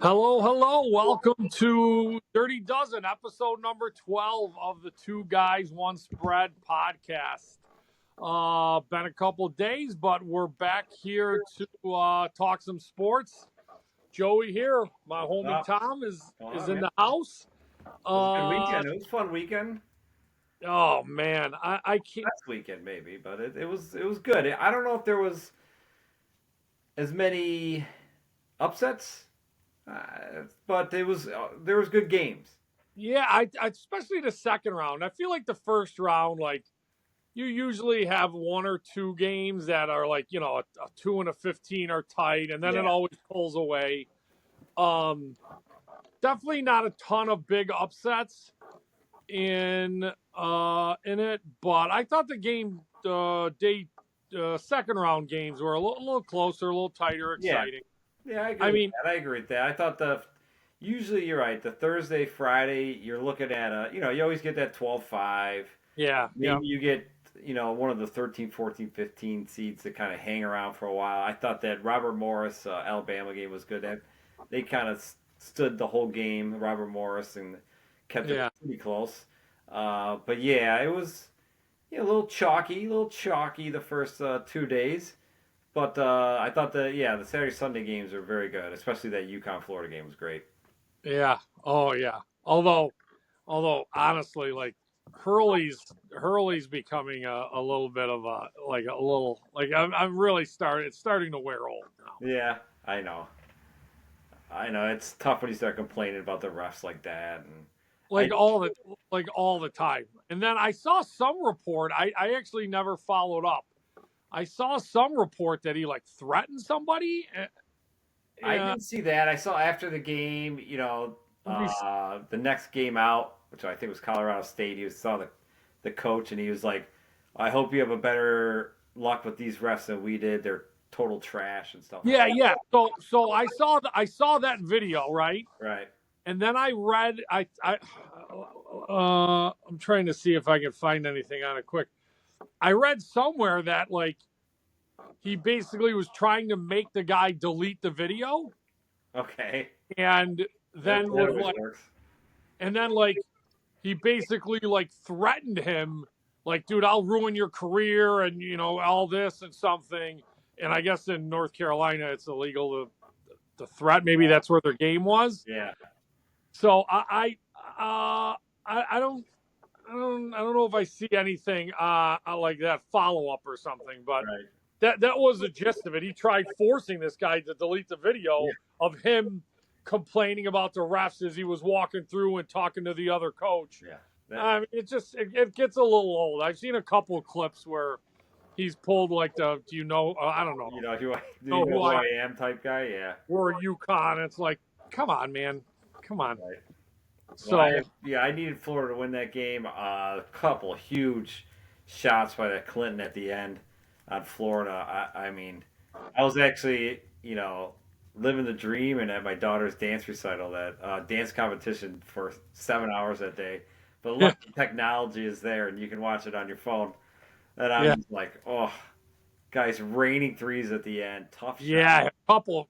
Hello, hello. Welcome to Dirty Dozen, episode number 12 of the Two Guys, One Spread podcast. Been a couple days, but we're back here to talk some sports. Joey here, my homie Tom is in the house. It was a good weekend. It was a fun weekend. Oh man, I can't. Last weekend maybe, but it was good. I don't know if there was as many upsets, but there was good games. Yeah, I especially the second round. I feel like the first round, like you usually have one or two games that are like, you know, a 2 and a 15 are tight, and then it always pulls away. Definitely not a ton of big upsets in it, but I thought the game second round games were a little closer, a little tighter, exciting. Yeah, I agree with that. I thought usually you're right. The Thursday, Friday, you're looking at you always get that 12-5. Yeah. Maybe you get, one of the 13, 14, 15 seeds that kind of hang around for a while. I thought that Robert Morris Alabama game was good. They kind of stood the whole game, Robert Morris, and kept it pretty close. But yeah, it was a little chalky the first 2 days. But I thought the Saturday Sunday games were very good, especially that UConn Florida game was great. Yeah. Oh yeah. Although honestly, like Hurley's becoming a little bit of I'm really it's starting to wear old now. Yeah, I know. It's tough when you start complaining about the refs like that and all the time. And then I saw some report. I actually never followed up. I saw some report that he threatened somebody. I didn't see that. I saw after the game, the next game out, which I think was Colorado State. He saw the coach and he was like, "I hope you have a better luck with these refs than we did. They're total trash and stuff." Yeah, yeah. So I saw that video, right? Right. And then I read. I'm trying to see if I can find anything on it quick. I read somewhere that he basically was trying to make the guy delete the video. Okay. And then he basically threatened him, dude, I'll ruin your career and all this and something. And I guess in North Carolina it's illegal to threat. Maybe that's where their game was. Yeah. So I don't know if I see anything like that follow up or something, but that was the gist of it. He tried forcing this guy to delete the video of him complaining about the refs as he was walking through and talking to the other coach. Yeah, I mean, it gets a little old. I've seen a couple of clips where he's pulled I don't know. You know who I am type guy. Yeah. Or UConn. It's like, come on, man, come on. Right. So I needed Florida to win that game. A couple huge shots by that Clinton at the end on Florida. I mean, I was actually living the dream and at my daughter's dance recital, that dance competition for 7 hours that day. But look, technology is there and you can watch it on your phone. And I'm like, oh, guys, raining threes at the end, tough shots. Yeah, couple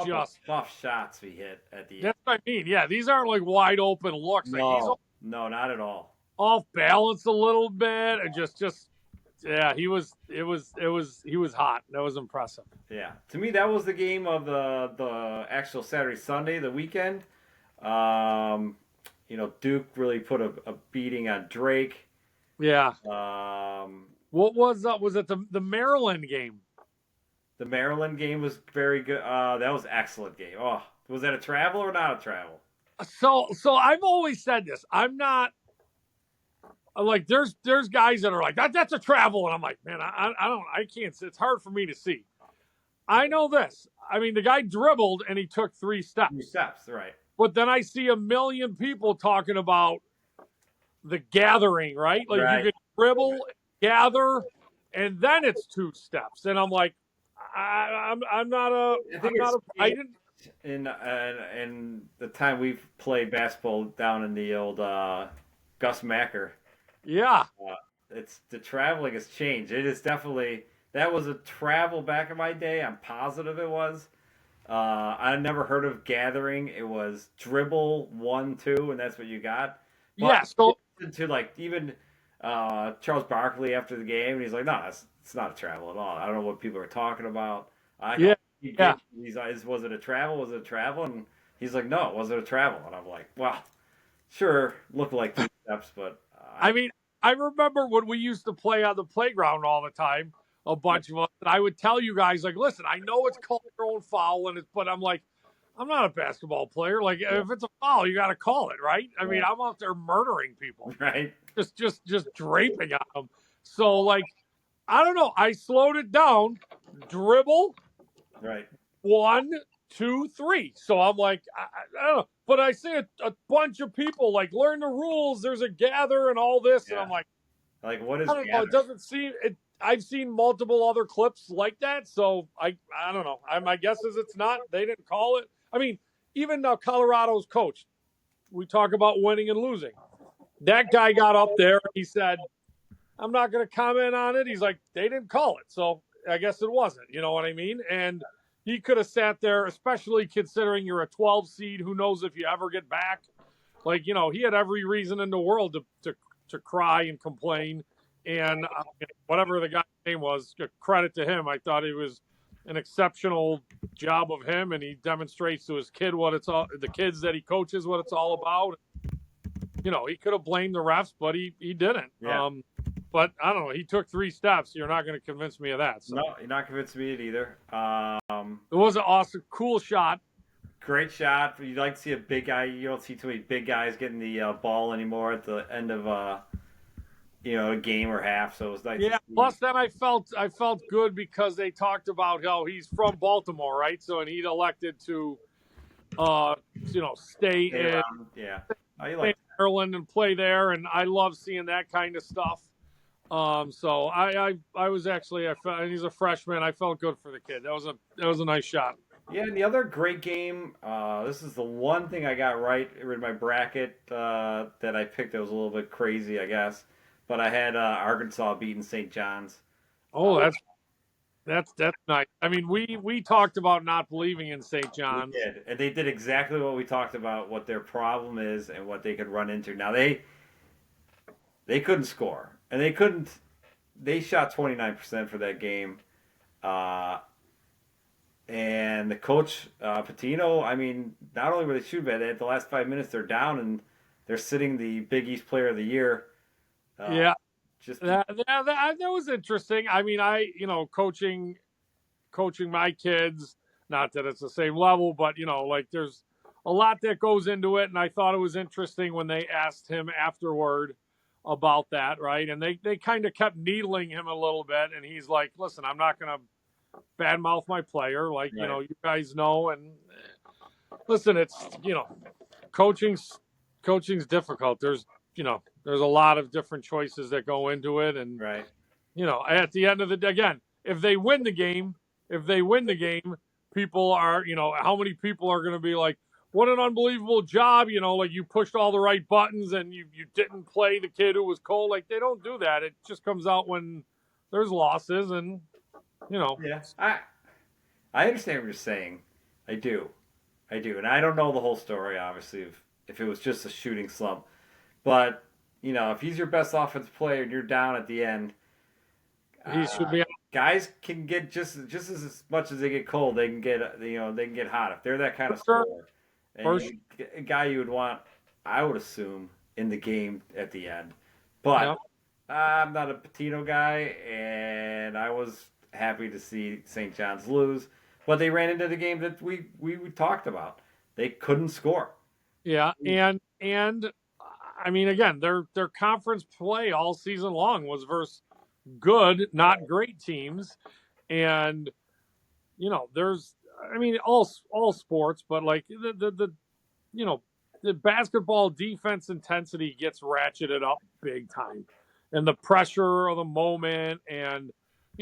just tough shots we hit at the end. That's what I mean. Yeah, these aren't wide open looks. No, not at all. Off balance a little bit and just. Yeah, he was hot. That was impressive. Yeah, to me that was the game of the actual Saturday Sunday, the weekend. Duke really put a beating on Drake. Yeah. What was it the Maryland game? The Maryland game was very good. That was an excellent game. Oh, was that a travel or not a travel? So I've always said this. I'm not. There's guys that are like that's a travel, and I'm like, man, I can't. It's hard for me to see. I know this. I mean, the guy dribbled and he took 3 steps. 3 steps, right? But then I see a million people talking about the gathering, right? You can dribble, gather, and then it's 2 steps. And I'm like, I'm not in the time we've played basketball down in the old Gus Macker. Yeah. It's the traveling has changed. It is definitely, that was a travel back in my day. I'm positive it was. I never heard of gathering. It was dribble 1-2, and that's what you got. But Yeah. So to like even Charles Barkley after the game, and he's like, no, it's not a travel at all. I don't know what people are talking about. I yeah, keep yeah. getting these eyes. Was it a travel? Was it a travel? And he's like, no, it wasn't a travel. And I'm like, well, sure, looked like 3 steps, but I mean, I remember when we used to play on the playground all the time, a bunch of us, and I would tell you guys, like, listen, I know it's called your own foul, but I'm like, I'm not a basketball player. Like, if it's a foul, you got to call it, right? I mean, I'm out there murdering people, right, just draping on them. So, like, I don't know. I slowed it down, dribble, right, 1, 2, 3. So I'm like, I don't know. But I see a bunch of people like learn the rules. There's a gather and all this, and yeah. I'm like, Like, what is I don't know. gather? It doesn't seem it. I've seen multiple other clips like that, so I don't know. My guess is it's not. They didn't call it. I mean, even Colorado's coach. We talk about winning and losing. That guy got up there. He said, "I'm not going to comment on it." He's like, "They didn't call it, so I guess it wasn't." You know what I mean? And he could have sat there, especially considering you're a 12 seed. Who knows if you ever get back? Like, he had every reason in the world to cry and complain. And whatever the guy's name was, credit to him. I thought it was an exceptional job of him, and he demonstrates to his kid the kids that he coaches, what it's all about. He could have blamed the refs, but he didn't. Yeah. But I don't know. He took 3 steps. You're not going to convince me of that. So. No, you're not convincing me either. It was an awesome, cool shot. Great shot. You'd like to see a big guy. You don't see too many big guys getting the ball anymore at the end of a game or half. So it was nice. Yeah. Plus, then I felt good because they talked about how he's from Baltimore, right? So, and he'd elected to, stay in around. Yeah. Oh, you like Maryland and play there, and I love seeing that kind of stuff. So I was actually and he's a freshman. I felt good for the kid. That was a nice shot. Yeah, and the other great game. This is the one thing I got right in my bracket that I picked that was a little bit crazy, I guess. But I had Arkansas beating St. John's. Oh, that's nice. I mean, we talked about not believing in St. John's. We did, and they did exactly what we talked about. What their problem is and what they could run into. Now they couldn't score, and they couldn't. They shot 29% for that game. And the coach, Patino, I mean, not only were they shooting bad, at the last 5 minutes they're down and they're sitting the Big East Player of the Year. Yeah, that was interesting. I mean, coaching my kids, not that it's the same level, but like there's a lot that goes into it, and I thought it was interesting when they asked him afterward about that, right? And they kind of kept needling him a little bit, and he's like, "Listen, I'm not going to badmouth my player, like Right. you guys know." And listen, it's coaching's difficult. There's there's a lot of different choices that go into it, and Right. at the end of the day, again, if they win the game, people are how many people are going to be like, what an unbelievable job, like you pushed all the right buttons and you didn't play the kid who was cold. Like, they don't do that. It just comes out when there's losses, and Yeah. I understand what you're saying. I do, and I don't know the whole story. Obviously, if it was just a shooting slump, but if he's your best offensive player and you're down at the end, he should be. Guys can get just as much as they get cold. They can get they can get hot if they're that kind of Sure. scorer. And a guy you would want, I would assume, in the game at the end. But Yep. I'm not a Patino guy, and I was happy to see St. John's lose. But they ran into the game that we talked about. They couldn't score. Yeah, and I mean, again, their conference play all season long was versus good, not great teams, and there's, I mean, all sports, but like the basketball defense intensity gets ratcheted up big time, and the pressure of the moment, and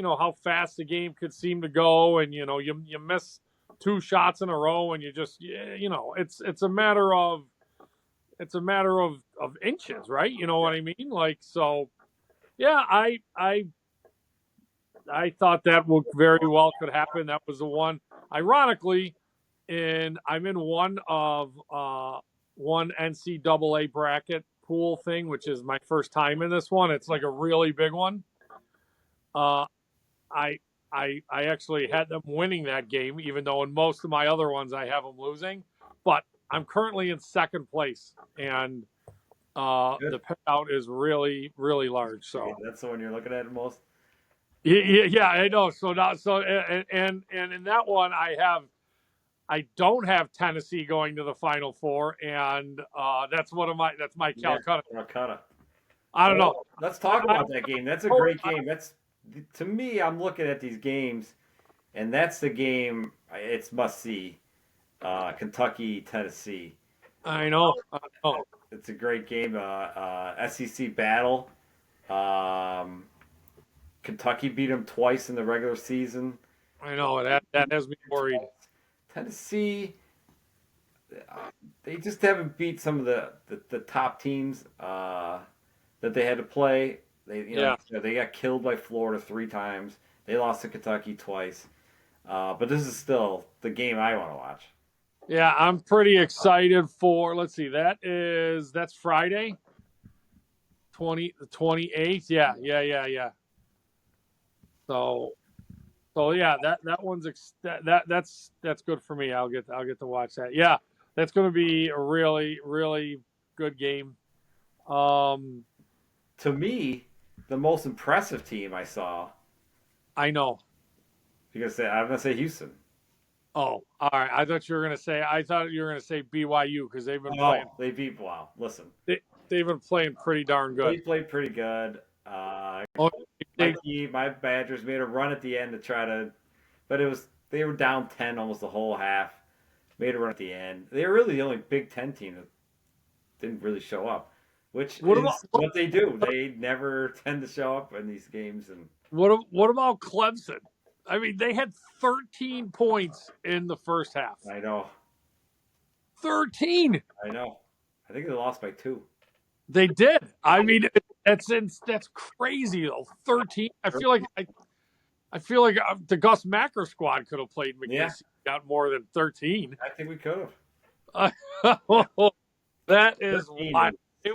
how fast the game could seem to go, and you miss 2 shots in a row, and you just it's a matter of inches, right? You know what I mean? Like, so yeah, I thought that would very well could happen. That was the one. Ironically, I'm in one NCAA bracket pool thing, which is my first time in this one. It's like a really big one. Uh, I I actually had them winning that game, even though in most of my other ones I have them losing. But I'm currently in second place, and Good. the payout is really large. Okay, So that's the one you're looking at most. yeah, I know. So now, and in that one, I don't have Tennessee going to the Final Four, and that's my Yeah, Calcutta. Calcutta. I don't know. Well, let's talk I about that game. That's a hope great game. That's to me. I'm looking at these games, and that's the game. It's must see. Kentucky, Tennessee. I know. I know. It's a great game. SEC battle. Um, Kentucky beat them twice in the regular season. I know that has me worried. Tennessee, they just haven't beat some of the top teams that they had to play. Yeah. They got killed by Florida 3 times. They lost to Kentucky twice. But this is still the game I want to watch. Yeah, I'm pretty excited for. Let's see, that's Friday, the 28th. Yeah. So yeah, that one's that's good for me. I'll get to watch that. Yeah, that's going to be a really good game. Um, To me, the most impressive team I saw. I know. I'm gonna say Houston. Oh, all right. I thought you were gonna say BYU because Oh, they beat Wow. Listen, they've been playing pretty darn they good. played pretty good. Oh, they, My Badgers made a run at the end to try to, but they were down 10 almost the whole half. Made a run at the end. They were really the only Big Ten team that didn't really show up, which what about is what they do. They never tend to show up in these games, and what about Clemson? I mean, they had 13 points in the first half. I know, 13. I know. I think they lost by 2. They did. I mean, that's crazy though. 13. I feel like the Gus Macker squad could have played Yeah, McNeese, got more than 13. I think we could have. That is 13 wild. is,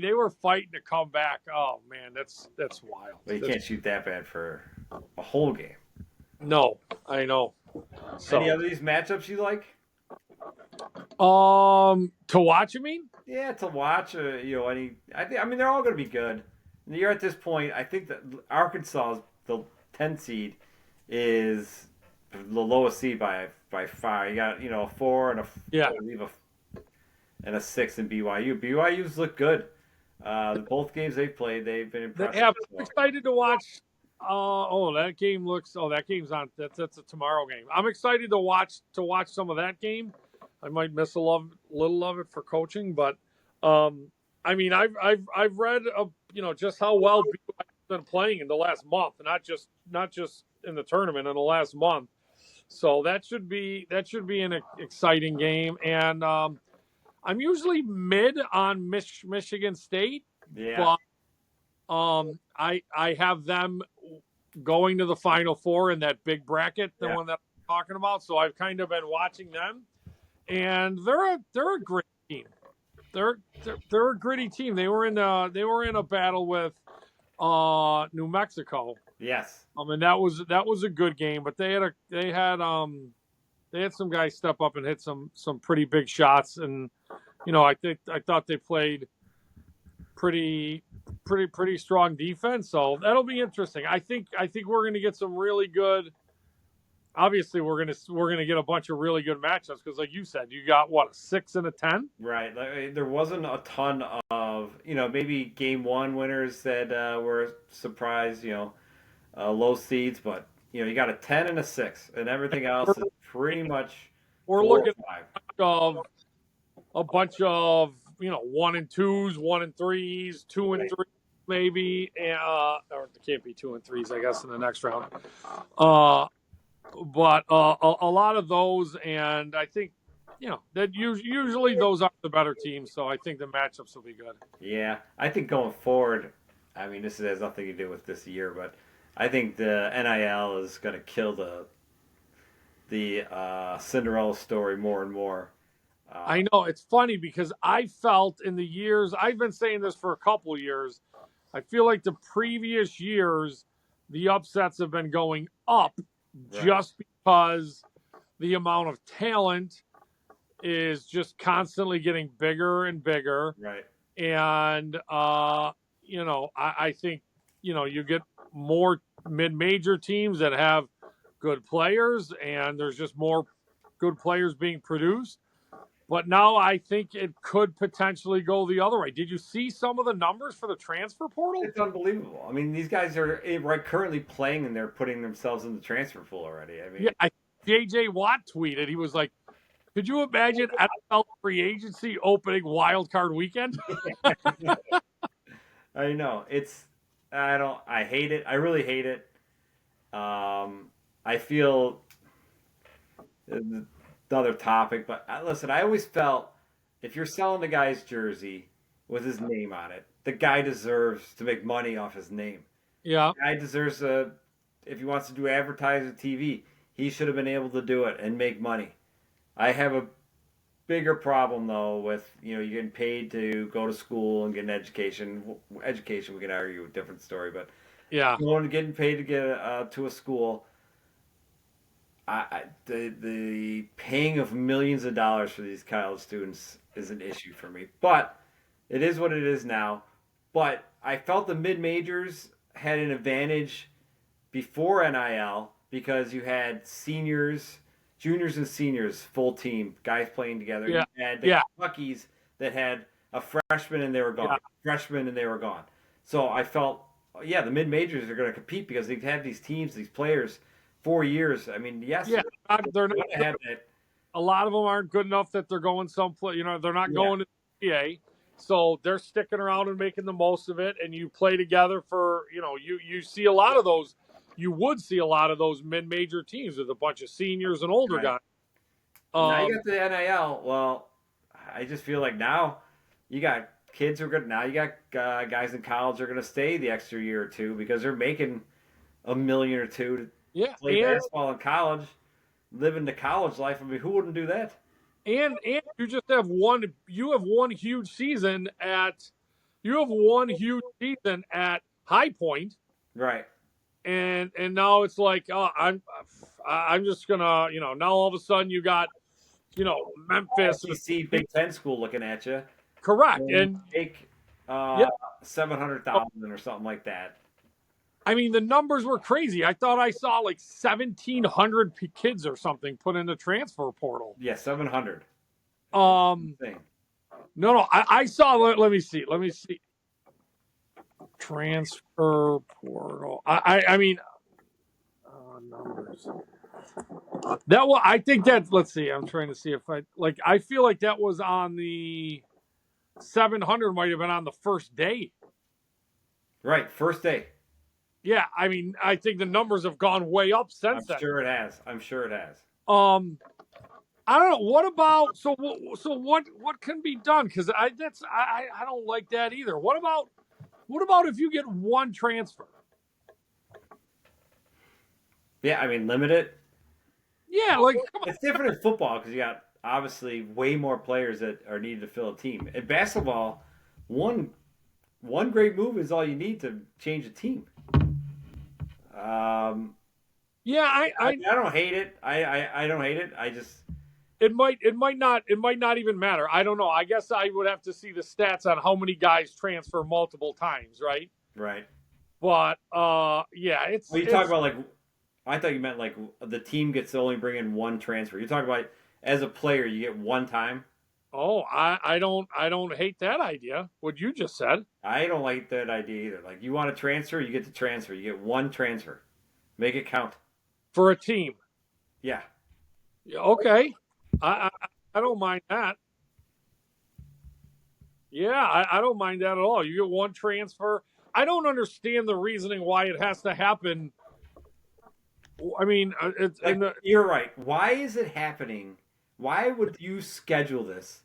They were fighting to come back. Oh man, that's wild. but you can't shoot that bad for a whole game. No, I know. Any So, other these matchups you like? to watch, you mean? Yeah, to watch. I mean, they're all going to be good. And you're at this point. I think that Arkansas, the 10 seed, is the lowest seed by far. You got a 4 and Yeah. I believe and a 6 in BYU. BYU's look good. Both games they've played, they've been impressive. Yeah, I'm excited to watch. That game looks. Oh, that game's on. That's a tomorrow game. I'm excited to watch some of that game. I might miss a little of it for coaching, but I mean, I've read just how well BYU's been playing in the last month, not just in the tournament in the last month. So that should be an exciting game, and I'm usually mid on Michigan State, Yeah. but I have them going to the Final Four in that big bracket, the one that I'm talking about. So I've kind of been watching them, and they're a great team. They're a gritty team. They were in a battle with New Mexico. Yes. And that was a good game, but they had some guys step up and hit some pretty big shots, and I thought they played pretty strong defense. So that'll be interesting. I think we're going to get some really good. Obviously, we're gonna get a bunch of really good matchups because, like you said, you got what, a 6 and a 10. Right. There wasn't a ton of maybe game 1 winners that were surprised. Low seeds, but you got a 10 and a 6, and everything else is pretty much We're 4 looking or 5. of a bunch of 1 and 2s, 1 and 3s, 2 and 3 maybe, or it can't be 2 and 3s, I guess, in the next round. But a lot of those, and I think that usually those are the better teams. So I think the matchups will be good. Yeah, I think going forward, I mean, this has nothing to do with this year, but I think the NIL is going to kill the Cinderella story more and more. I know it's funny because I felt in the years I've been saying this for a couple years. I feel like the previous years, the upsets have been going up Right. just because the amount of talent is just constantly getting bigger and bigger. Right. And, I think, you get more mid major teams that have good players, and there's just more good players being produced. But now I think it could potentially go the other way. Did you see some of the numbers for the transfer portal? It's unbelievable. I mean, these guys are right currently playing, and they're putting themselves in the transfer pool already. I mean, Yeah, JJ Watt tweeted. He was like, "Could you imagine NFL free agency opening wild card weekend?" I know it's. I don't. I hate it. I really hate it. I feel another topic, but listen. I always felt if you're selling the guy's jersey with his name on it, the guy deserves to make money off his name. Yeah, The guy deserves a. If he wants to do advertising TV, he should have been able to do it and make money. I have a bigger problem though with you're getting paid to go to school and get an education. Education, we can argue a different story, but yeah, going and getting paid to get to a school. The paying of millions of dollars for these college students is an issue for me, but it is what it is now. But I felt the mid majors had an advantage before NIL because you had seniors, juniors, and seniors full team guys playing together. yeah, You had the yeah, Kentuckies that had a freshman and they were gone, yeah, freshman and they were gone. So I felt, yeah, the mid majors are going to compete because they have these teams, these players, 4 years. I mean, yes, yeah. They're going not. to have that. A lot of them aren't good enough that they're going someplace. They're not Yeah, going to the NBA, so they're sticking around and making the most of it. And you play together for you see a lot of those. You would see a lot of those mid-major teams with a bunch of seniors and older right. guys. Now you Um, got the NIL. Well, I just feel like now you got kids who are good. Now you got guys in college who are going to stay the extra year or two because they're making a million or two to yeah, play basketball in college, living the college life. I mean, who wouldn't do that? and you just have one. You have one huge season at. You have one huge season at High Point, Right. and now it's like, oh, I'm just gonna, now all of a sudden you got, Memphis. SEC Big Ten school looking at you. Correct, And and take yeah, 700,000 or something like that. I mean the numbers were crazy. I thought I saw like 1,700 kids or something put in the transfer portal. Yeah, 700. No, no, I saw. Let me see. Let me see. Transfer portal. I mean, numbers. That was. I think that. Let's see. I'm trying to see if I like. I feel like that was on the 700. Might have been on the first day. Right, first day. Yeah. I mean, I think the numbers have gone way up since then. I'm sure it has. I'm sure it has. I don't know. What about what can be done? Because I don't like that either. What about if you get one transfer? Yeah, I mean, limit it. Yeah, like It's different in football because you got obviously way more players that are needed to fill a team. In basketball, one great move is all you need to change a team. yeah, I don't hate it. I don't hate it. I just it might not even matter. I don't know. I guess I would have to see the stats on how many guys transfer multiple times, right? right. But yeah, Well, you talk about like I thought you meant like the team gets to only bring in one transfer. You're talking about as a player you get one time. oh, I don't hate that idea. What you just said I don't like that idea either. Like you want to transfer, you get to transfer. You get one transfer. Make it count. for a team. Yeah. Yeah, okay, I don't mind that. Yeah, I don't mind that at all. You get one transfer. I don't understand the reasoning why it has to happen. I mean, it's Like in the you're right. Why is it happening? Why would you schedule this?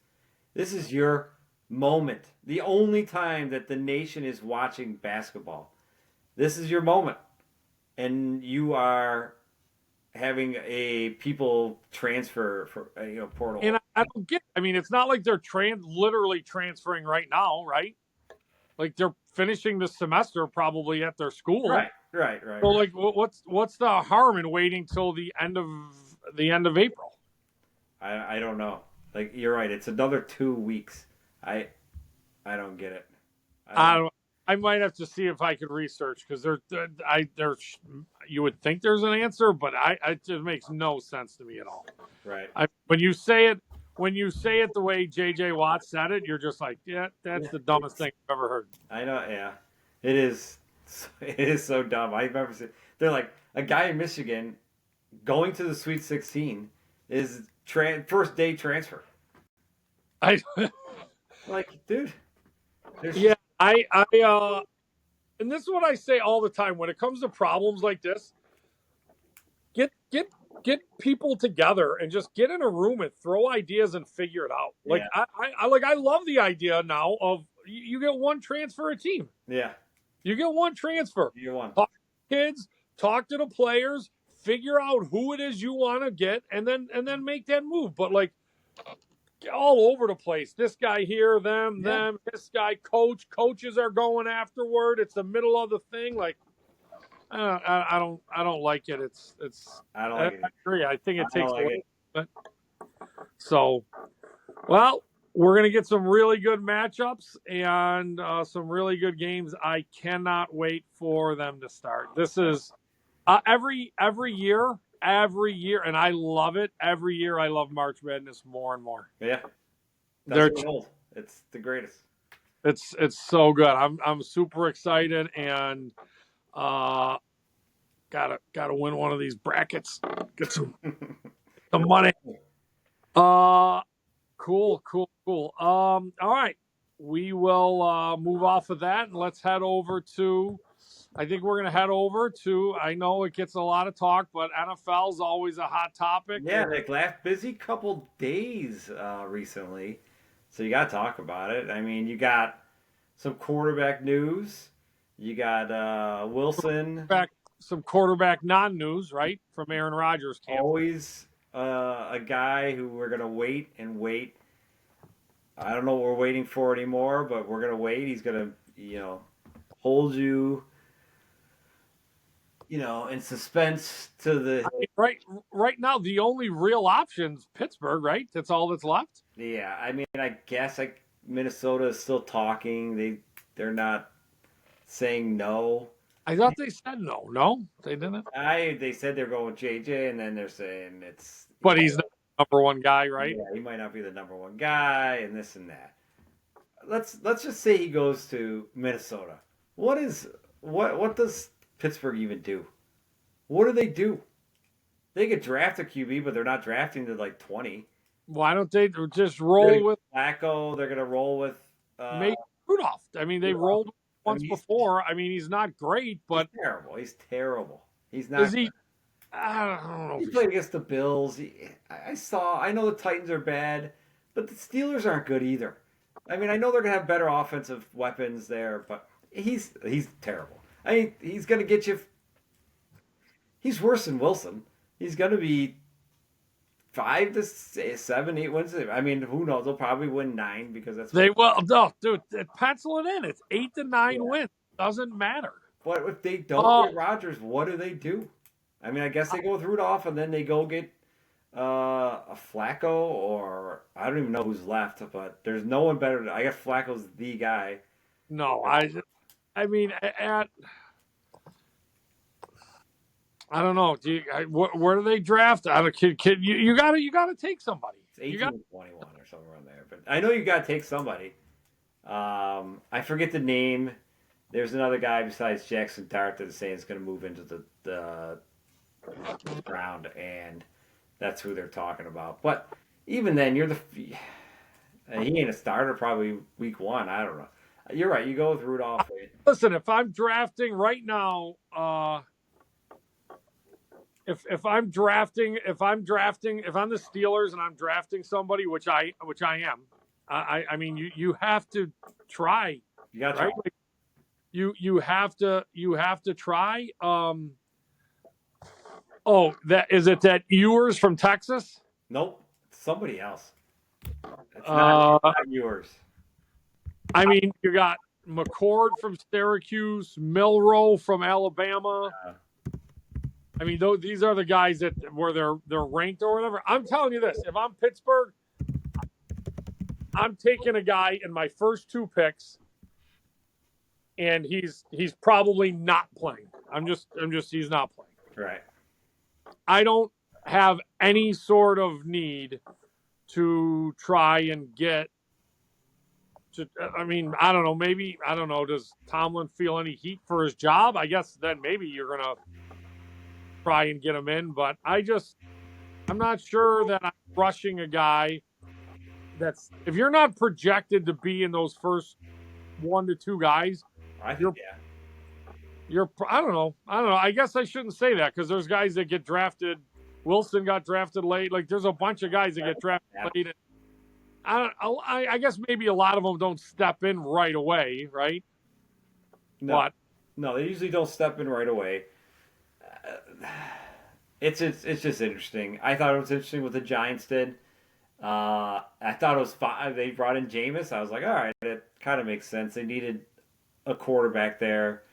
This is your moment. The only time that the nation is watching basketball. This is your moment. And you are having a people transfer for portal. And I don't get. I mean, it's not like they're literally transferring right now, right? Like they're finishing the semester probably at their school. Right. So like, what's the harm in waiting till the end of April? I don't know. Like you're right. It's another 2 weeks. I I don't get it. I don't. I might have to see if I could research because there's you would think there's an answer, but it just makes no sense to me at all. Right. When you say it the way J.J. Watt said it, you're just like, yeah, that's the dumbest thing I've ever heard. I know. Yeah, it is. It is so dumb. I've never seen. They're like a guy in Michigan going to the Sweet 16 is first day transfer. I Like, dude. yeah, and this is what I say all the time when it comes to problems like this. Get people together and just get in a room and throw ideas and figure it out. Like Yeah. I love the idea now of you get one transfer a team. Yeah. You get one transfer. You won. Talk to kids, talk to the players, figure out who it is you want to get, and then make that move. But like all over the place. This guy here, them, this guy, coaches are going afterward. It's the middle of the thing. Like I don't like it. I don't like it. I agree. I think it takes like but so well, we're gonna get some really good matchups and some really good games. I cannot wait for them to start. This is every year, and I love it. Every year, I love March Madness more and more. Yeah, They're old. It's the greatest. It's so good. I'm super excited and gotta win one of these brackets. Get some money. Cool. All right, we will move off of that and let's head over to. I think we're going to head over to. I know it gets a lot of talk, but NFL is always a hot topic. Yeah, like last busy couple days recently, so you got to talk about it. I mean, you got some quarterback news. You got Wilson. Some quarterback non-news, right, from Aaron Rodgers' camp. Always a guy who we're going to wait and wait. I don't know what we're waiting for anymore, but we're going to wait. He's going to, hold you, in suspense to the. I mean, right now, the only real option's Pittsburgh, right? That's all that's left. Yeah, I mean, I guess Minnesota is still talking. They're not saying no. I thought they said no. No, they didn't. They said they're going with JJ, and then they're saying it's. But he's not the number one guy, right? Yeah, he might not be the number one guy, and this and that. Let's just say he goes to Minnesota. What does Pittsburgh even do? What do they do? They could draft a QB, but they're not drafting to like 20. Why don't they just roll with Flacco? They're going to roll with Mason Rudolph. I mean, they rolled once before. I mean, he's not great, but he's terrible. He's not. Is he? I don't know. He played against the Bills. I know the Titans are bad, but the Steelers aren't good either. I mean, I know they're going to have better offensive weapons there, but he's terrible. I mean, he's going to get you. He's worse than Wilson. He's going to be 5 to 7, 8 wins. I mean, who knows? They'll probably win 9 because that's they will. No, dude, pencil it in. It's 8 to 9 wins. Doesn't matter. But if they don't get Rodgers, what do they do? I mean, I guess they go with Rudolph and then they go get a Flacco, or I don't even know who's left, but there's no one better. I guess Flacco's the guy. No, I mean, I don't know. Where do they draft? I don't. You gotta take somebody. It's 18 to 21 or somewhere around there. But I know you gotta take somebody. I forget the name. There's another guy besides Jackson Dart that's saying is going to move into the round, and that's who they're talking about. But even then, he ain't a starter probably week 1. I don't know. You're right. You go with Rudolph. Listen, if I'm drafting right now, if I'm the Steelers and I'm drafting somebody, which I am, I mean you have to try. You got to right? try. You have to try. Oh, that Ewers from Texas? Nope, it's somebody else. It's Uh, not yours. I mean, you got McCord from Syracuse, Milroe from Alabama. I mean, these are the guys that where they're ranked or whatever. I'm telling you this: if I'm Pittsburgh, I'm taking a guy in my first 2 picks, and he's probably not playing. I'm just he's not playing. Right. I don't have any sort of need to try and get to. I mean, I don't know. Maybe I don't know. Does Tomlin feel any heat for his job? I guess then maybe you're gonna try and get him in, but I'm not sure that I'm rushing a guy that's if you're not projected to be in those first 1 to 2 guys, you're I don't know. I guess I shouldn't say that because there's guys that get drafted. Wilson got drafted late. Like there's a bunch of guys that get drafted late. And I guess maybe a lot of them don't step in right away, right? No, they usually don't step in right away. It's just interesting. I thought it was interesting what the Giants did. I thought it was fine. They brought in Jameis. I was like, all right, it kind of makes sense. They needed a quarterback there,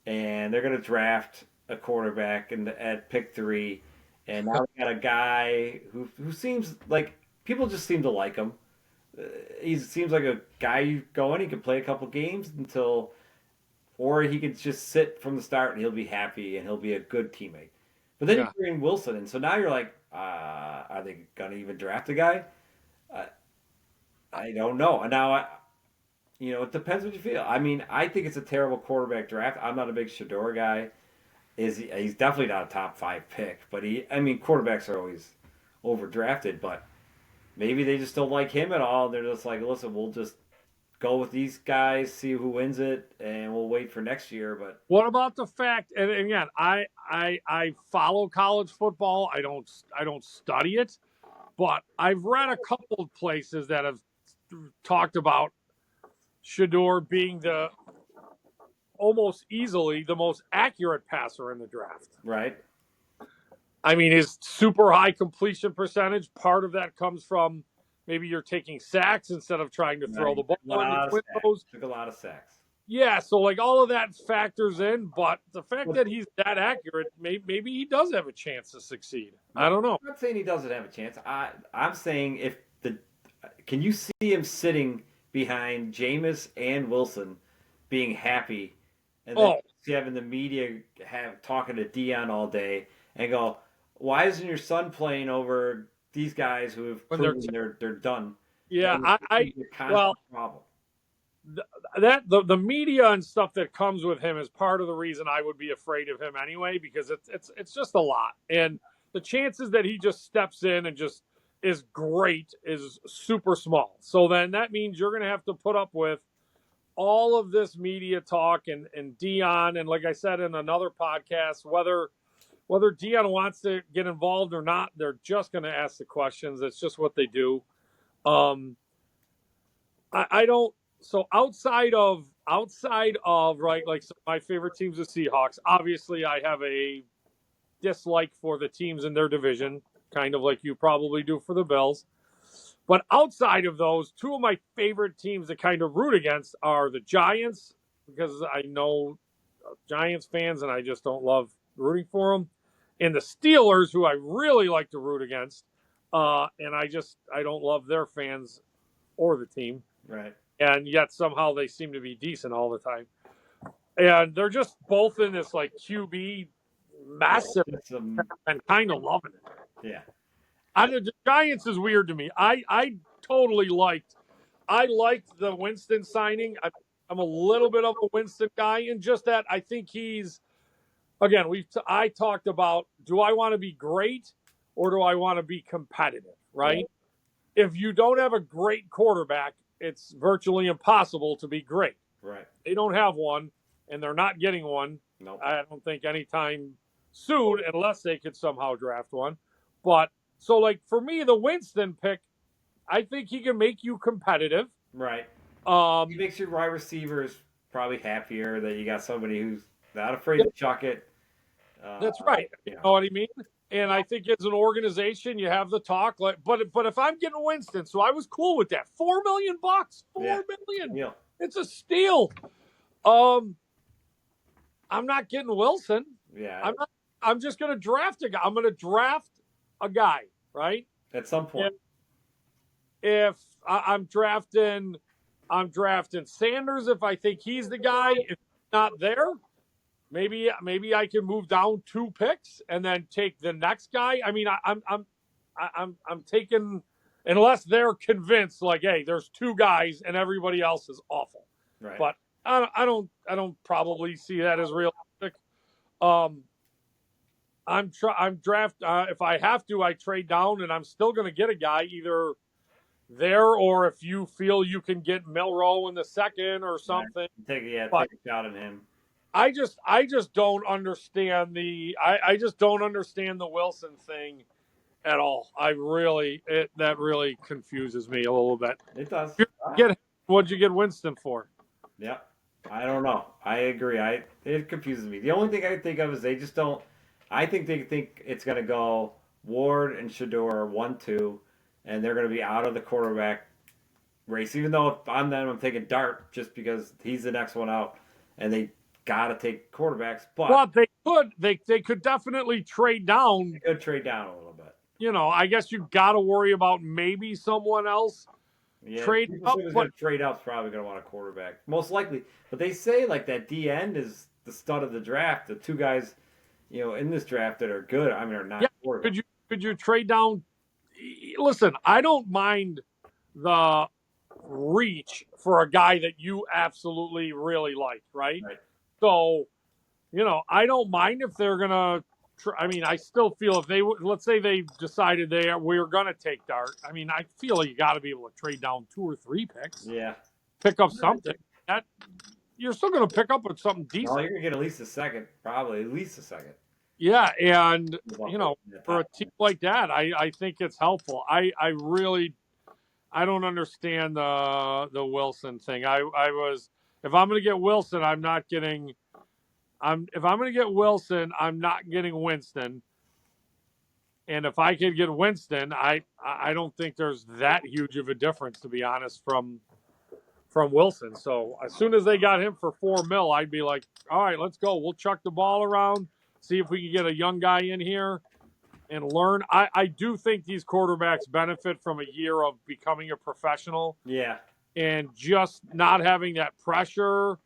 and they're going to draft a quarterback at pick 3. And now they got a guy who seems like people just seem to like him. He seems like a guy you go in, he can play a couple games or he could just sit from the start and he'll be happy and he'll be a good teammate. But then you bring in Wilson, and so now you're like, are they going to even draft a guy? I don't know. And now, it depends what you feel. I mean, I think it's a terrible quarterback draft. I'm not a big Shador guy. He's definitely not a top 5 pick, but quarterbacks are always overdrafted, but maybe they just don't like him at all. They're just like, listen, we'll just go with these guys, see who wins it, and we'll wait for next year. But what about the fact? And again, I follow college football. I don't study it, but I've read a couple of places that have talked about Shador being almost easily the most accurate passer in the draft. Right. I mean, his super high completion percentage, part of that comes from maybe you're taking sacks instead of trying to throw the ball in the windows. Took a lot of sacks. Yeah, so like all of that factors in, but the fact that he's that accurate, maybe he does have a chance to succeed. I don't know. I'm not saying he doesn't have a chance. I'm saying can you see him sitting behind Jameis and Wilson being happy and then having the media talking to Dion all day and go, why isn't your son playing over these guys who have proven they're done? Yeah, problem. The media and stuff that comes with him is part of the reason I would be afraid of him anyway, because it's just a lot, and the chances that he just steps in and just is great is super small. So then that means you're going to have to put up with all of this media talk and Dion, and like I said in another podcast, whether Dion wants to get involved or not, they're just going to ask the questions. It's just what they do. I don't. So outside of right, like my favorite team's the Seahawks. Obviously, I have a dislike for the teams in their division, kind of like you probably do for the Bills. But outside of those, 2 of my favorite teams to kind of root against are the Giants, because I know Giants fans and I just don't love rooting for them, and the Steelers, who I really like to root against, and I don't love their fans or the team. Right. And yet somehow they seem to be decent all the time. And they're just both in this like QB massive and kind of loving it. Yeah. The Giants is weird to me. I totally liked the Winston signing. I'm a little bit of a Winston guy, and just that I think he's, again, I talked about, do I want to be great or do I want to be competitive, right? Yeah. If you don't have a great quarterback, it's virtually impossible to be great. Right. They don't have one, and they're not getting one. Nope. I don't think anytime soon, unless they could somehow draft one. But so, like, for me, the Winston pick, I think he can make you competitive. Right. He makes your wide receivers probably happier that you got somebody who's not afraid to chuck it. That's right. You know what I mean? And I think as an organization, you have the talk. But if I'm getting Winston, so I was cool with that. $4 million, Yeah. 4 million. Deal. It's a steal. I'm not getting Wilson. Yeah. I'm just going to draft a guy. I'm going to draft a guy, right? At some point. If I'm drafting Sanders if I think he's the guy. If he's not there, maybe I can move down 2 picks and then take the next guy. I mean, I'm taking unless they're convinced like, hey, there's 2 guys and everybody else is awful. Right. But I don't probably see that as realistic. I'm draft if I have to, I trade down and I'm still going to get a guy either there or if you feel you can get Milrow in the second or something. Take a shot at him. I just don't understand I just don't understand the Wilson thing at all. That really confuses me a little bit. It does. What'd you get Winston for? Yeah. I don't know. I agree. It confuses me. The only thing I can think of is they just don't. I think they think it's going to go Ward and Shador 1-2, and they're going to be out of the quarterback race. Even though if I'm them, I'm taking Dart just because he's the next one out, and they got to take quarterbacks. But they could definitely trade down. They could trade down a little bit. You know, I guess you got to worry about maybe someone else. Yeah, trade up, but trade up's probably going to want a quarterback, most likely. But they say like that D end is the stud of the draft. The 2 guys, in this draft that are good. I mean, are not. Yeah, could you trade down? Listen, I don't mind the reach for a guy that you absolutely really like, right? So, I don't mind if they're gonna. I mean, I still feel if let's say they decided we're gonna take Dart. I mean, I feel like you got to be able to trade down 2 or 3 picks. Yeah, pick up something. That you're still gonna pick up with something decent. No, you're gonna get at least a second, probably at least a second. Yeah, and for a team like that, I think it's helpful. I really don't understand the Wilson thing. If I'm gonna get Wilson, I'm not getting. If I'm going to get Wilson, I'm not getting Winston. And if I could get Winston, I don't think there's that huge of a difference, to be honest, from Wilson. So as soon as they got him for $4 million, I'd be like, all right, let's go. We'll chuck the ball around, see if we can get a young guy in here and learn. I do think these quarterbacks benefit from a year of becoming a professional. Yeah. And just not having that pressure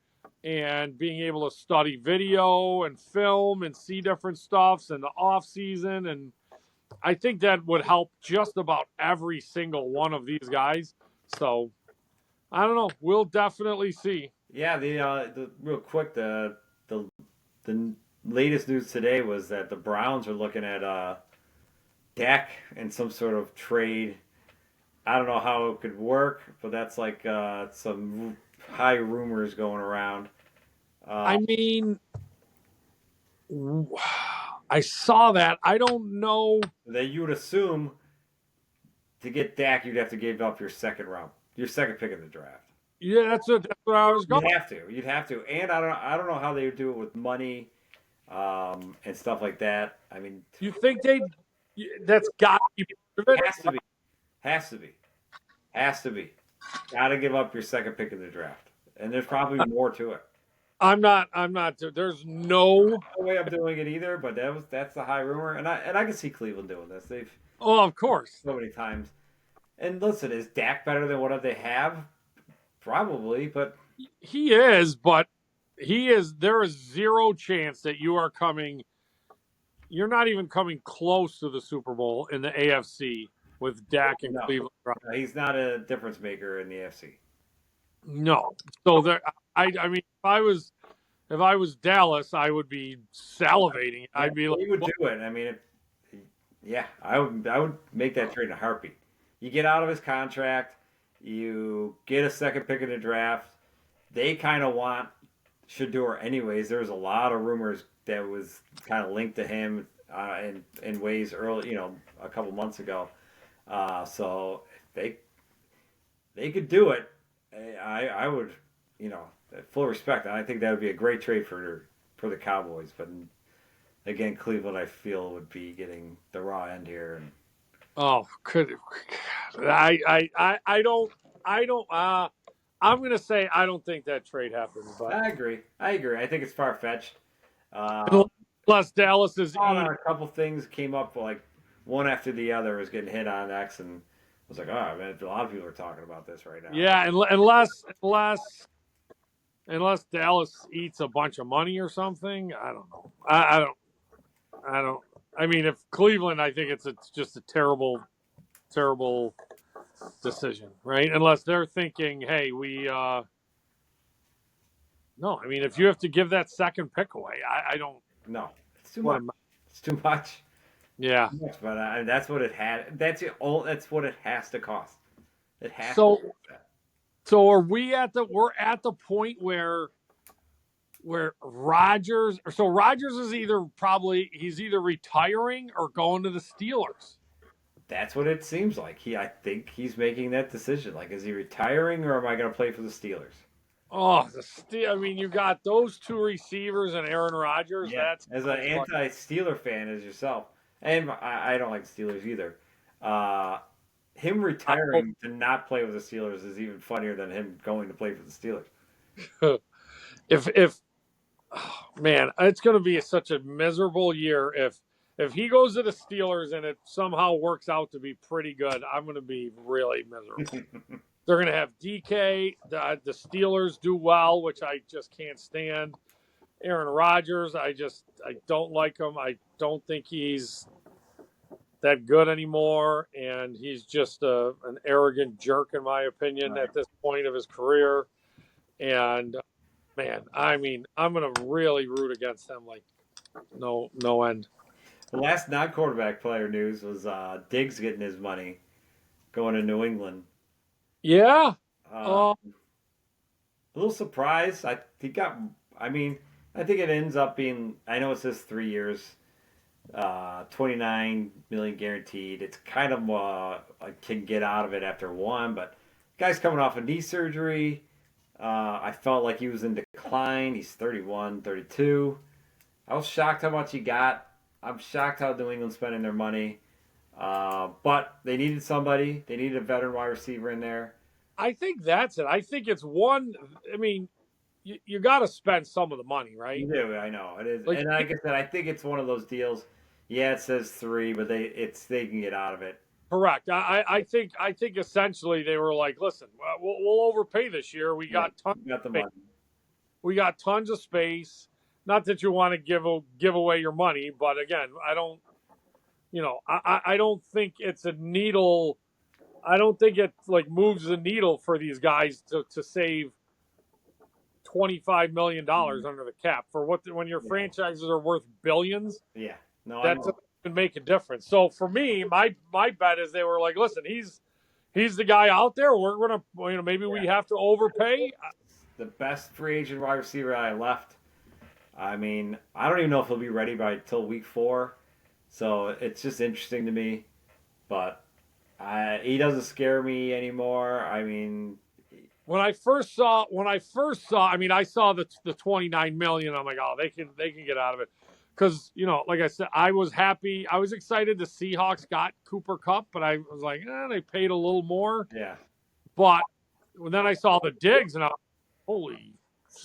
and being able to study video and film and see different stuffs in the off season. And I think that would help just about every single one of these guys. So I don't know. We'll definitely see. Yeah. The real quick, the latest news today was that the Browns are looking at Dak in some sort of trade. I don't know how it could work, but that's like some high rumors going around. I mean, I saw that. I don't know. That you would assume to get Dak, you'd have to give up your second pick in the draft. Yeah, that's where I was going. You'd have to, and I don't know how they would do it with money, and stuff like that. I mean, you think that's got to be part of it? Has to be. Got to give up your second pick in the draft, and there's probably more to it. I'm not. There's no way I'm doing it either, but that's the high rumor, and I can see Cleveland doing this. Of course, so many times. And listen, is Dak better than what they have? Probably, but he is. But he is. There is zero chance that you are coming. You're not even coming close to the Super Bowl in the AFC with Dak and Cleveland. He's not a difference maker in the AFC. No. So there. I mean, if I was Dallas, I would be salivating. I'd be like, he would do it. I mean, I would make that trade in a heartbeat. You get out of his contract, you get a second pick in the draft. They kind of want Shador anyways. There was a lot of rumors that was kind of linked to him in ways early, a couple months ago. So they could do it. I would, full respect. I think that would be a great trade for the Cowboys. But again, Cleveland, I feel, would be getting the raw end here. And Oh, I don't. I'm gonna say I don't think that trade happens, but I agree. I agree. I think it's far fetched. Uh, unless Dallas is on eating. a couple things came up like one after the other was getting hit on X, and I was like, oh man, a lot of people are talking about this right now. Yeah, unless Dallas eats a bunch of money or something. I don't know. I don't. I mean, if Cleveland, I think it's just a terrible decision, right? Unless they're thinking, hey, we. No, I mean, if you have to give that second pick away, I don't. No, it's too What much. am I? It's too much. Yeah. Too much. But that's what it had. That's it. All. That's what it has to cost. It has to So cost that. so are we at the we're at the point where Rogers is he's either retiring or going to the Steelers. That's what it seems like. I think he's making that decision. Like, is he retiring or am I going to play for the Steelers? Oh, I mean, you got those two receivers and Aaron Rodgers. Yeah. That's As an anti-Steeler fan as yourself, and I don't like the Steelers either. Uh, him I hope retiring to not play with the Steelers is even funnier than him going to play for the Steelers. if oh, man, it's going to be such a miserable year if he goes to the Steelers and it somehow works out to be pretty good. I'm going to be really miserable. They're going to have DK. The Steelers do well, which I just can't stand. Aaron Rodgers, I don't like him. I don't think he's that good anymore, and he's just an arrogant jerk, in my opinion, Right. at this point of his career. And man, I mean, I'm gonna really root against him like no end. The last non-quarterback player news was Diggs getting his money going to New England. Yeah. Uh, Uh, a little surprised. He got. I mean, I think it ends up being. I know it says 3 years, 29 million guaranteed. It's kind of I can get out of it after one, but guy's coming off a knee surgery. I felt like he was in decline. He's 31, 32. I was shocked how much he got. I'm shocked how New England's spending their money. But they needed somebody. They needed a veteran wide receiver in there. I think that's it. I think it's one. I mean, you got to spend some of the money, right? You do, I know it is, Like and like I said, I think it's one of those deals. Yeah, it says three, but they can get out of it. correct. I think essentially they were like, listen, we'll overpay this year. Right, you got the money. We got tons of space. Not that you want to give away your money, but again, I don't. I don't think it's a needle. I don't think it like moves the needle for these guys to save $25 million under the cap for when your Yeah, franchises are worth billions. yeah. No, I That know. doesn't even make a difference. So for me, my bet is they were like, listen, he's the guy out there. We're gonna maybe we Yeah, have to overpay. the best free agent wide receiver I left. I mean, I don't even know if he'll be ready by till week 4. So it's just interesting to me, but he doesn't scare me anymore. I mean, When I first saw, I mean, I saw the 29 million. I'm like, oh, they can get out of it, because like I said, I was happy, I was excited the Seahawks got Cooper Kupp, but I was like, they paid a little more. yeah, But then I saw the digs, and I was like, holy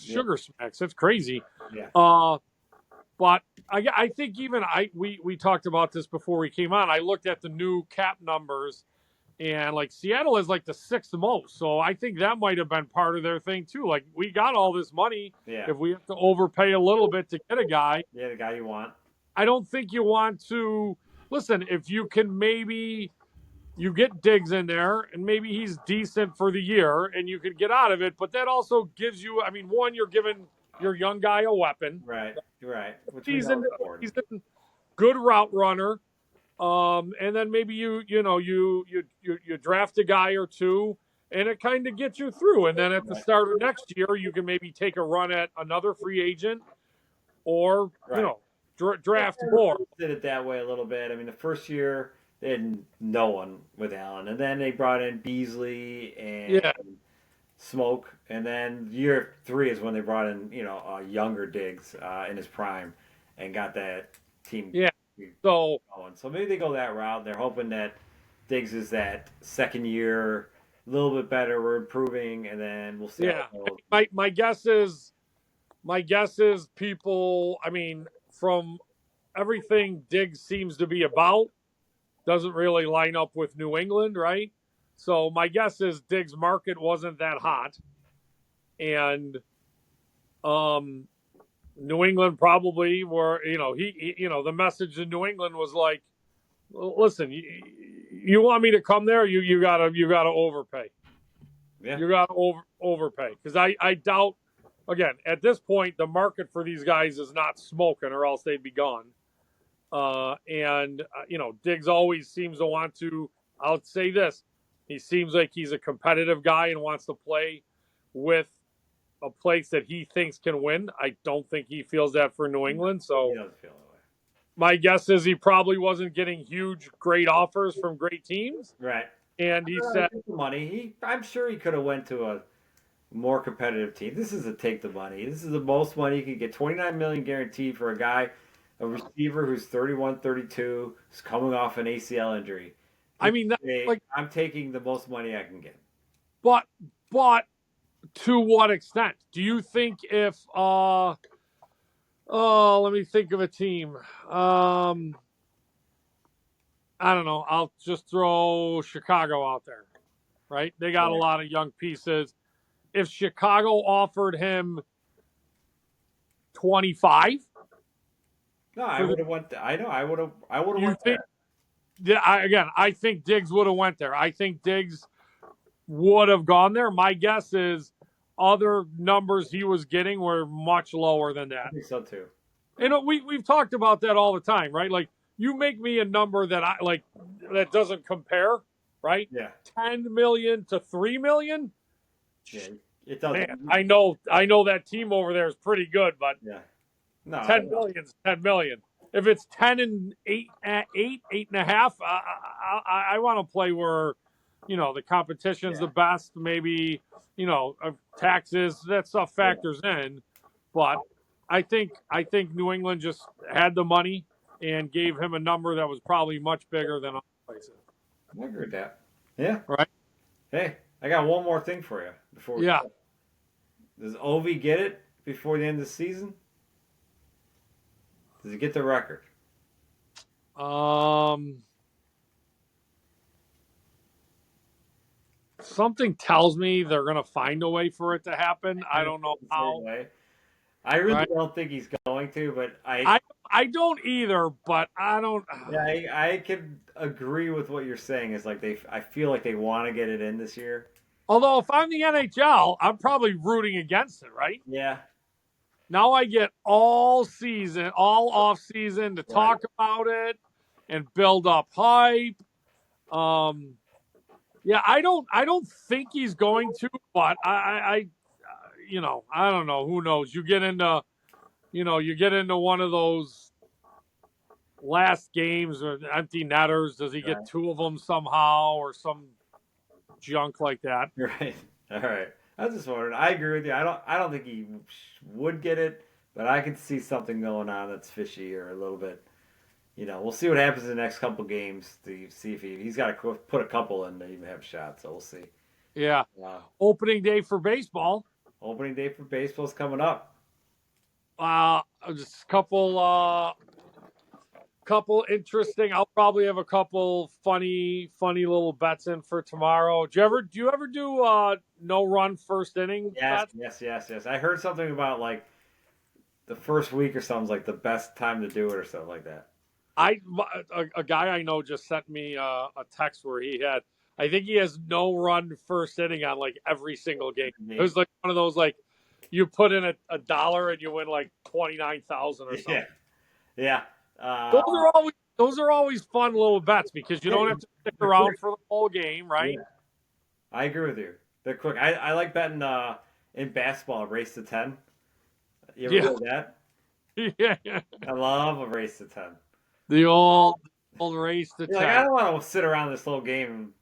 yeah, sugar smacks, that's crazy. yeah, But I think even we talked about this before we came on. I looked at the new cap numbers, and like Seattle is like the 6th most. So I think that might have been part of their thing too. Like, we got all this money. yeah, If we have to overpay a little bit to get a guy, yeah. The guy you want. I don't think you want to listen. If you can, maybe you get Diggs in there and maybe he's decent for the year and you could get out of it. But that also gives you, I mean, one, you're giving your young guy a weapon. Right, right. Which we He's know in, is important. he's a good route runner. And then maybe you draft a guy or two, and it kind of gets you through. And then at the Right, start of next year, you can maybe take a run at another free agent, or right. draft They more. did it that way a little bit. I mean, the first year they had no one with Allen, and then they brought in Beasley and Yeah, Smoke, and then year 3 is when they brought in a younger Diggs in his prime, and got that team. Yeah. So Going. So maybe they go that route. They're hoping that Diggs is that second year, a little bit better. We're improving, and then we'll see how yeah, it goes. my guess is people. I mean, from everything Diggs seems to be about, doesn't really line up with New England, right? So my guess is Diggs' market wasn't that hot, and um, New England probably were. The message in New England was like, listen, you want me to come there? You gotta overpay. Yeah. You gotta overpay because I doubt. Again, at this point, the market for these guys is not smoking, or else they'd be gone. Diggs always seems to want to. I'll say this: he seems like he's a competitive guy and wants to play with a place that he thinks can win. I don't think he feels that for New England. He So doesn't feel that way. my guess is he probably wasn't getting huge, great offers from great teams. Right. And he said, Take the money. I'm sure he could have went to a more competitive team. This is a take the money. This is the most money you could get. 29 million guaranteed for a guy, a receiver who's 31, 32, who's coming off an ACL injury. I mean, that's like, I'm taking the most money I can get. but to what extent? Do you think if let me think of a team. I don't know. I'll just throw Chicago out there. Right? They got a lot of young pieces. If Chicago offered him 25, no, I would have went. I know. I would have went think, there. Yeah, I think Diggs would have went there. I think Diggs would have gone there. My guess is other numbers he was getting were much lower than that. I think so too. We've talked about that all the time, right? Like you make me a number that I like that doesn't compare, right? Yeah. 10 million to 3 million. Yeah, it doesn't. Man, I know that team over there is pretty good, but yeah, no, 10 million is 10 million. If it's 10 and 8.5, I want to play where, the competition's the best. Maybe, taxes, that stuff factors in. But I think New England just had the money and gave him a number that was probably much bigger than other places. I agree with that. Yeah. Right? Hey, I got one more thing for you before. Yeah. Does Ovi get it before the end of the season? Does he get the record? Something tells me they're gonna find a way for it to happen. I don't know how. I really don't think he's going to, but I don't either, but I don't. Yeah, I can agree with what you're saying. Is like I feel like they want to get it in this year. Although if I'm the NHL, I'm probably rooting against it, right? Yeah. Now I get all off season to talk about it and build up hype. Yeah, I don't think he's going to, but I don't know. Who knows? You get into one of those last games or empty netters. Does he get two of them somehow or some junk like that? Right. All right. I was just wondering. I agree with you. I don't think he would get it, but I can see something going on that's fishy or a little bit. We'll see what happens in the next couple games to see if he's got to put a couple in to even have shots. So we'll see. Yeah. Opening day for baseball. Opening day for baseball's coming up. Just a couple interesting. I'll probably have a couple funny little bets in for tomorrow. Do you ever do no run first inning? Yes. I heard something about like the first week or something's like the best time to do it or something like that. A guy I know just sent me a text where I think he has no run first inning on like every single game. It was like one of those like you put in a dollar and you win like 29,000 or something. Yeah. Those are always fun little bets because you don't have to stick around for the whole game, right? Yeah. I agree with you. They're quick. I like betting in basketball, a race to 10. You ever do that? Yeah. I love a race to 10. The old race to 10. Like, I don't want to sit around this whole game.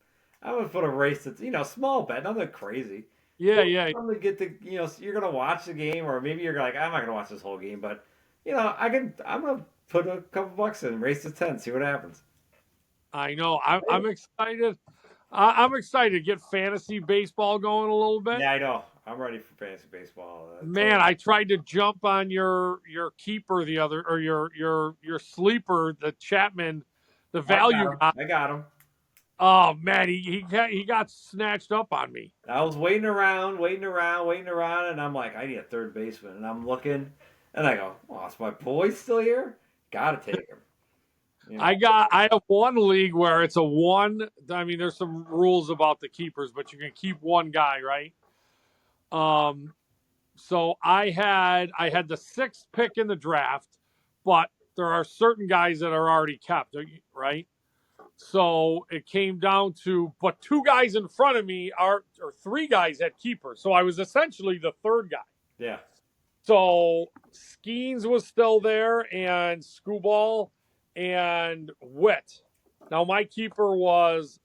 I would put a race to, small bet, nothing crazy. Yeah. Probably get you're gonna watch the game, or maybe you're like, I'm not gonna watch this whole game, but I'm gonna put a couple bucks in, race to 10, see what happens. I know. I'm excited. I'm excited to get fantasy baseball going a little bit. Yeah, I know. I'm ready for fantasy baseball. Man, I tried to jump on your keeper the other, or your sleeper, the Chapman, the value guy. I got him. Oh man, he got snatched up on me. I was waiting around, and I'm like, I need a third baseman, and I'm looking, and I go, "Oh, is my boy still here? Gotta take him." You know? I have one league where it's a one. I mean, there's some rules about the keepers, but you can keep one guy, right? So I had the sixth pick in the draft, but there are certain guys that are already kept, right? So it came down to, but two guys in front of me or three guys at keeper. So I was essentially the third guy. Yeah. So Skeens was still there, and Screwball and Witt. Now my keeper was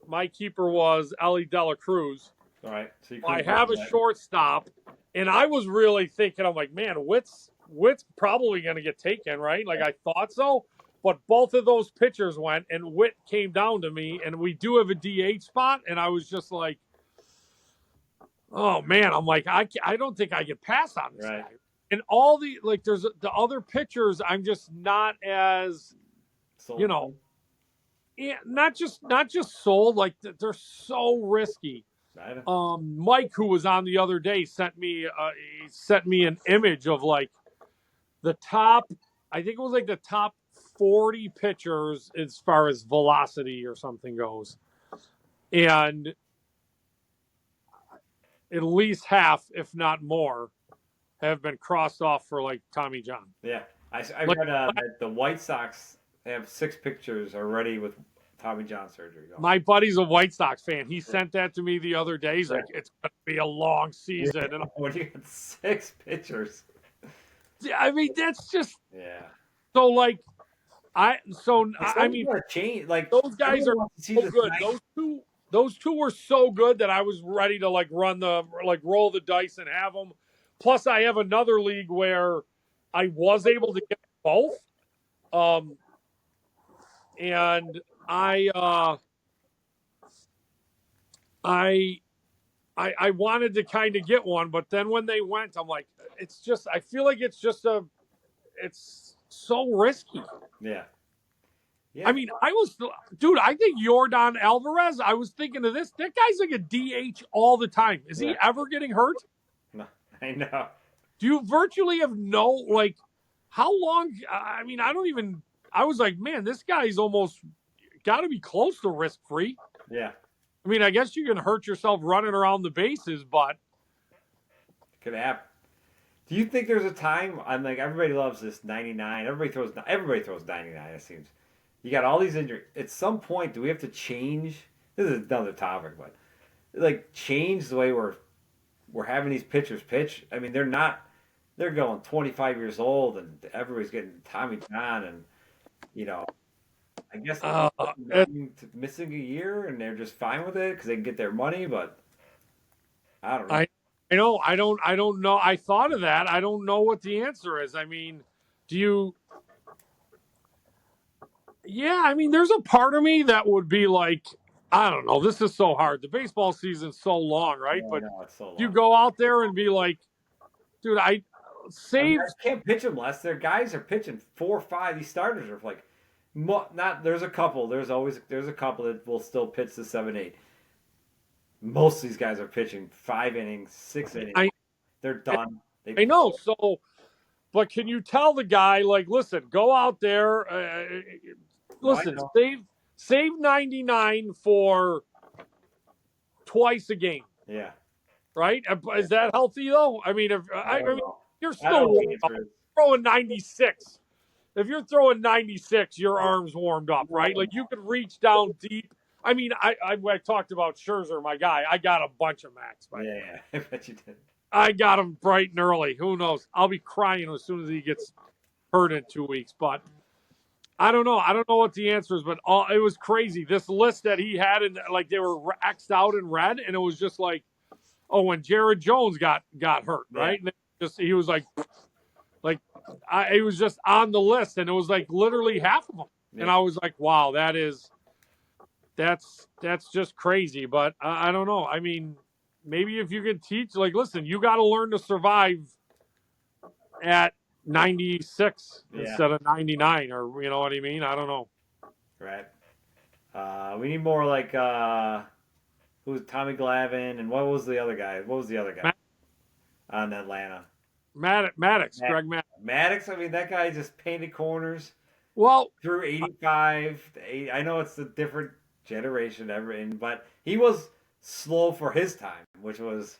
Ellie Dela Cruz. All right. So I have a shortstop, and I was really thinking, I'm like, man, Witt's probably going to get taken, right? Like I thought so. But both of those pitchers went, and Witt came down to me, and we do have a DH spot, and I was just like, oh man, I'm like, I don't think I can pass on this guy. And all the there's the other pitchers, I'm just not as, not just sold. Like they're so risky. Mike, who was on the other day, sent me an image of like the top. I think it was like the top 40 pitchers as far as velocity or something goes, and at least half, if not more, have been crossed off for like Tommy John. Yeah, I read that the White Sox have 6 pictures already with Tommy John surgery going. My buddy's a White Sox fan. He sent that to me the other day. He's like, it's going to be a long season. Yeah. And when you got 6 pitchers. I mean, that's just. Yeah. So, like, I mean, change. Like, those guys are so good. Those two were so good that I was ready to roll the dice and have them. Plus, I have another league where I was able to get both. And I wanted to kind of get one, but then when they went, I'm like, I feel like it's so risky. Yeah. I mean, I think Yordan Alvarez, I was thinking of this. That guy's like a DH all the time. Is he ever getting hurt? No, I know. Do you virtually have how long? I mean, I was like, man, this guy's almost got to be close to risk-free. Yeah. I mean, I guess you can hurt yourself running around the bases, but. Could happen. Do you think there's a time? I'm like, everybody loves this 99. Everybody throws 99, it seems. You got all these injuries. At some point, do we have to change? This is another topic, but change the way we're having these pitchers pitch. I mean, they're going 25 years old, and everybody's getting Tommy John, and I guess they're missing a year, and they're just fine with it because they can get their money. But I don't know. I don't know. I thought of that. I don't know what the answer is. I mean, do you? Yeah, I mean, there's a part of me that would be like, I don't know. This is so hard. The baseball season's so long, right? But it's so long. You go out there and be like, dude, I can't pitch them less. Their guys are pitching 4 or 5. These starters are like, not. There's a couple. There's a couple that will still pitch the 7, 8. Most of these guys are pitching 5 innings, 6 innings. They're done. I know. So, but can you tell the guy, like, listen, go out there, save 99 for twice a game. Yeah. Right? Is that healthy though? I mean, you're still throwing 96. If you're throwing 96, your arm's warmed up, right? Like you could reach down deep. I mean, I talked about Scherzer, my guy. I got a bunch of max. Yeah, I bet you did. I got him bright and early. Who knows? I'll be crying as soon as he gets hurt in 2 weeks. But I don't know. I don't know what the answer is. But it was crazy. This list that he had, and like they were X'd out in red, and it was just like, oh, when Jared Jones got hurt, right? And he was like, Like, it was just on the list, and it was like literally half of them. Yeah. And I was like, wow, that's just crazy. But I don't know. I mean, maybe if you can teach, like, listen, you got to learn to survive at 96 instead of 99, or you know what I mean? I don't know. Right. We need more like who's Tommy Glavine, and what was the other guy? What was the other guy on Atlanta? Maddox, Greg Maddox. Maddox, I mean, that guy just painted corners. Well, through 85 to 80. I know it's a different generation, but he was slow for his time, which was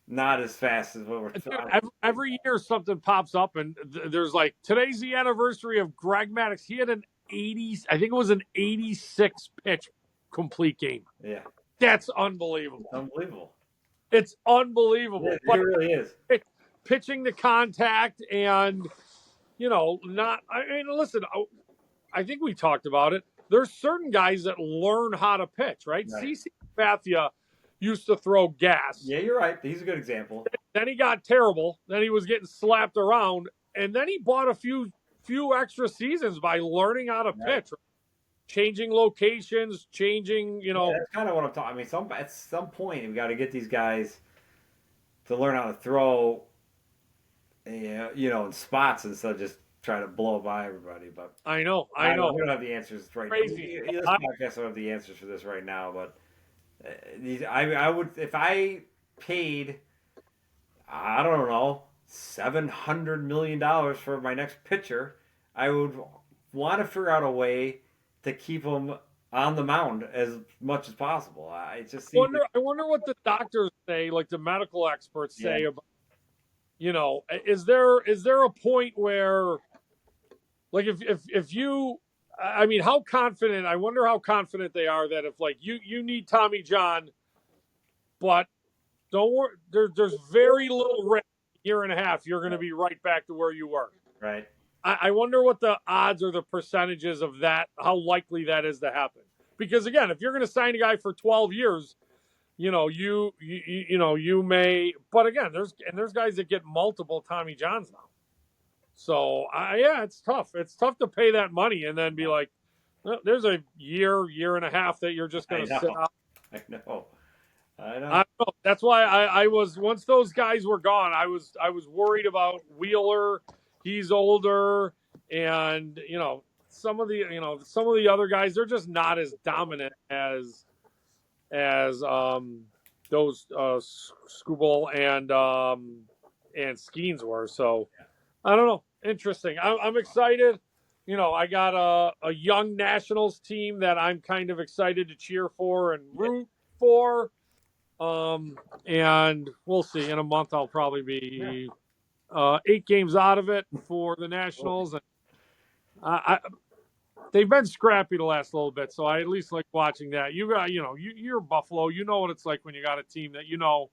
not as fast as what we're talking. Every year something pops up, and there's like, today's the anniversary of Greg Maddox. He had an 80s, I think it was an 86 pitch complete game. Yeah. That's unbelievable. It's unbelievable. It's unbelievable. It really is. Pitching the contact and, you know, not, I mean, listen, I think we talked about it. There's certain guys that learn how to pitch, right? CC Sabathia used to throw gas. Yeah, you're right. He's a good example. Then he got terrible. Then he was getting slapped around. And then he bought a few extra seasons by learning how to pitch. Changing locations, changing, you know. Yeah, that's kind of what I'm talking. I mean, at some point, we got to get these guys to learn how to throw, you know, in spots instead of just trying to blow by everybody. But I know. We don't have the answers right now. This podcast don't have the answers for this right now. But I would, if I paid, I don't know, $700 million for my next pitcher, I would want to figure out a way to keep him on the mound as much as possible. I wonder what the doctors say, like the medical experts say about, you know, is there a point where, like, if you, I mean, how confident, I wonder how confident they are that if, like, you need Tommy John, but don't worry, there's very little risk, year and a half, you're going to be right back to where you were. Right. I wonder what the odds or the percentages of that, how likely that is to happen. Because again, if you're going to sign a guy for 12 years, you know, you may, but again, there's guys that get multiple Tommy Johns now. So it's tough. It's tough to pay that money and then be like, well, there's a year and a half that you're just going to sit out. I know. That's why I was, once those guys were gone, I was worried about Wheeler. He's older, and you know, some of the other guys, they're just not as dominant as those Skubal and Skeens were. So I don't know. Interesting. I'm excited. You know, I got a young Nationals team that I'm kind of excited to cheer for and root for. And we'll see. In a month, I'll probably be 8 games out of it for the Nationals, and they've been scrappy the last little bit, so I at least like watching that. You're Buffalo. You know what it's like when you got a team that, you know,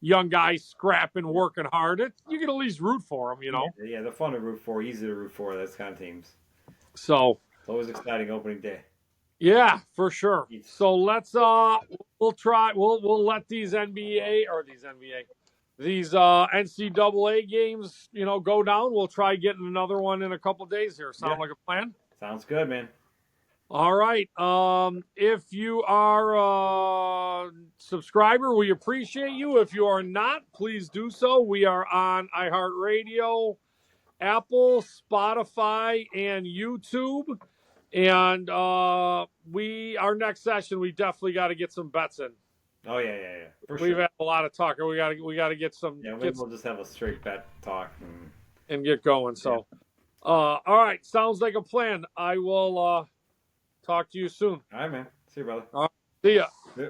young guys scrapping, working hard. You can at least root for them, you know. Yeah, they're fun to root for, easy to root for. Those kind of teams. So it's always exciting opening day. Yeah, for sure. So let's we'll let these NCAA games, you know, go down. We'll try getting another one in a couple days here. Sound like a plan? Sounds good, man. All right. If you are a subscriber, we appreciate you. If you are not, please do so. We are on iHeartRadio, Apple, Spotify, and YouTube. And our next session, we definitely got to get some bets in. Oh yeah. We've had a lot of talk. We got to get some. Yeah, maybe we'll just have a straight bet talk and get going. So, all right, sounds like a plan. I will talk to you soon. All right, man. See you, brother. All right, see ya. Yeah.